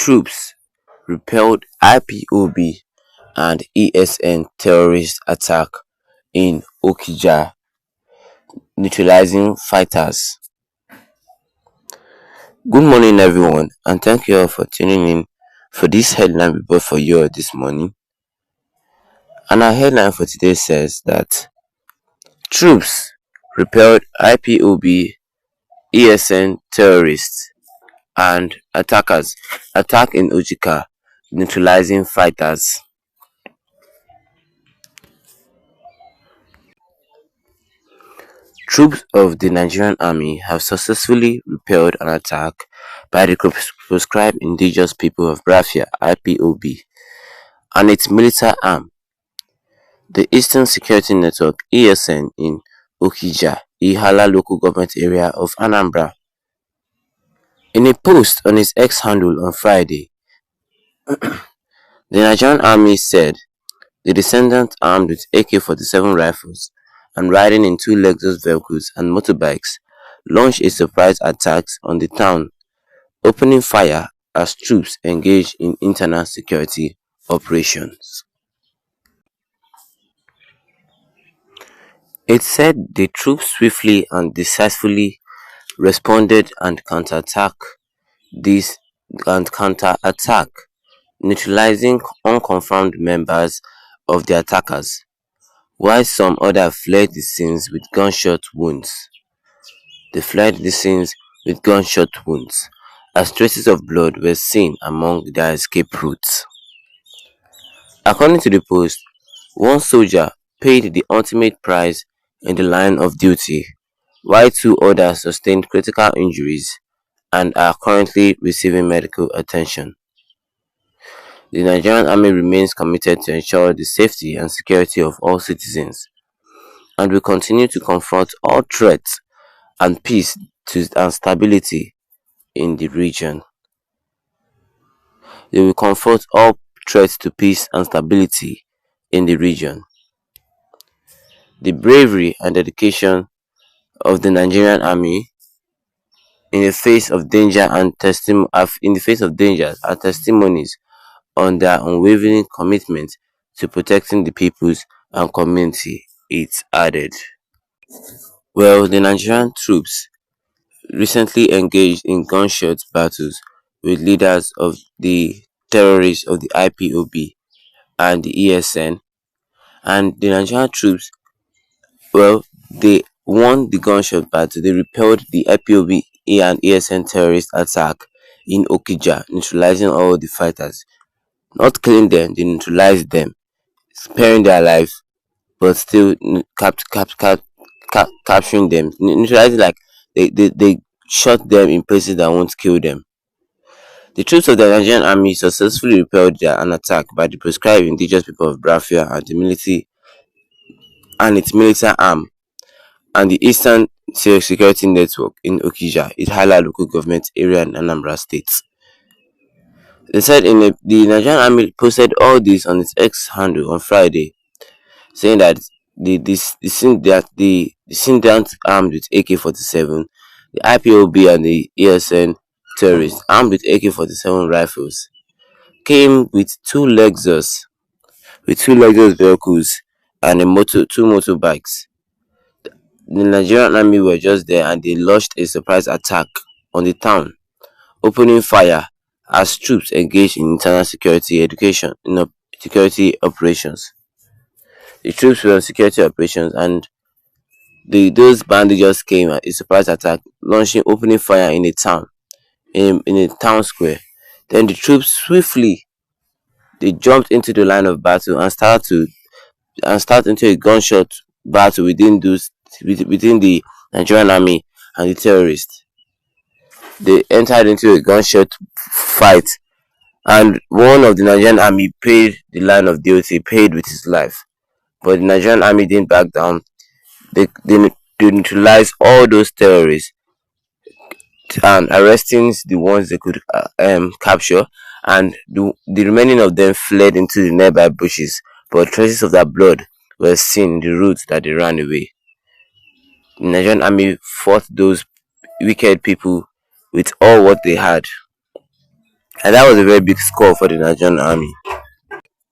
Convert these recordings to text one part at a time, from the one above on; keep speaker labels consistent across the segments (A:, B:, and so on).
A: Troops repelled IPOB and ESN terrorist attack in Okija, neutralizing fighters. Good morning, everyone, and thank you all for tuning in for this headline we brought for you this morning. And our headline for today says that troops repelled IPOB, ESN terrorists, and attackers attack in Ojika, neutralizing fighters. Troops of the Nigerian Army have successfully repelled an attack by the proscribed indigenous people of Biafra (IPOB) and its military arm, the Eastern Security Network (ESN) in Okija, Ihala local government area of Anambra. In a post on its X handle on Friday, the Nigerian Army said the descendants armed with AK-47 rifles and riding in two Lexus vehicles and motorbikes launched a surprise attack on the town, opening fire as troops engaged in internal security operations. It said the troops swiftly and decisively responded and counterattack, neutralizing unconfirmed members of the attackers, while some others fled the scenes with gunshot wounds. As traces of blood were seen among their escape routes. According to the post, one soldier paid the ultimate price in the line of duty, while two others sustained critical injuries and are currently receiving medical attention. The Nigerian Army remains committed to ensure the safety and security of all citizens and will continue to confront all threats and peace and stability in the region. They will confront all threats to peace and stability in the region. The bravery and dedication of the Nigerian Army in the face of danger are testimonies on their unwavering commitment to protecting the peoples and community, it added. Well, the Nigerian troops recently engaged in gunshot battles with leaders of the terrorists of the IPOB and the ESN, and the Nigerian troops, they won the gunshot battle. They repelled the IPOB and ESN terrorist attack in Okija, neutralizing all the fighters. Not killing them, they neutralized them, sparing their lives, but still capturing them. Neutralizing, like they shot them in places that won't kill them. The troops of the Nigerian Army successfully repelled an attack by the proscribed indigenous people of Biafra and its military arm and the Eastern Security Network in Okija, Ihala local government area in Anambra State. They said the Nigerian Army posted all this on its X handle on Friday, saying that the descendants armed with AK-47, the IPOB and the ESN terrorists armed with AK-47 rifles came with two Lexus vehicles and two motorbikes. The Nigerian Army were just there and they launched a surprise attack on the town, opening fire as troops engaged in internal security operations. The troops were on security operations and those bandits just came at a surprise attack, opening fire in a town, in a town square. Then the troops swiftly jumped into the line of battle and started into a gunshot battle within the Nigerian Army and the terrorists. They entered into a gunshot fight, and one of the Nigerian Army paid the line of duty, paid with his life. But the Nigerian Army didn't back down. They neutralized all those terrorists and arresting the ones they could capture, and the remaining of them fled into the nearby bushes, but traces of their blood were seen in the route that they ran away. The Nigerian Army fought those wicked people with all what they had. And that was a very big score for the Nigerian army.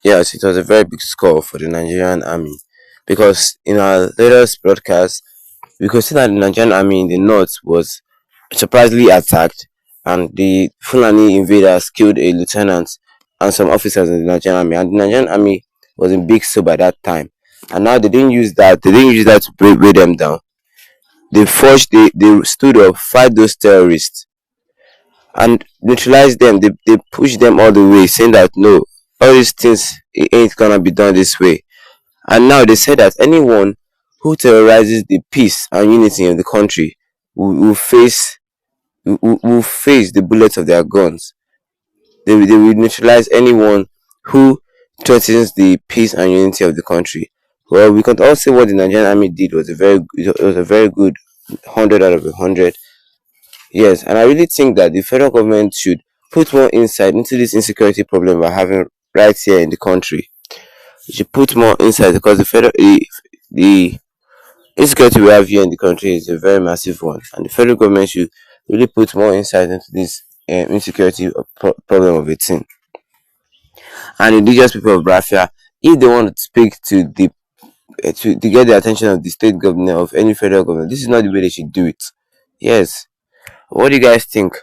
A: Yes, it was a very big score for the Nigerian army, because in our latest broadcast, we could see that the Nigerian army in the north was surprisingly attacked, and the Fulani invaders killed a lieutenant and some officers in the Nigerian army. And the Nigerian army was in big soup by that time. And now they didn't use that. They didn't use that to break them down. They forged. They stood up, fight those terrorists, and neutralize them. They push them all the way, saying that no, all these things, it ain't gonna be done this way. And now they say that anyone who terrorizes the peace and unity of the country will face the bullets of their guns. They will neutralize anyone who threatens the peace and unity of the country. Well, we can all say what the Nigerian army did was a very good 100 out of 100. Yes, and I really think that the federal government should put more insight into this insecurity problem we're having right here in the country. It should put more insight, because the insecurity we have here in the country is a very massive one, and the federal government should really put more insight into this insecurity problem of a thing. And indigenous people of Biafra, if they want to speak to to get the attention of the state government of any federal government, this is not the way they should do it. Yes. What do you guys think?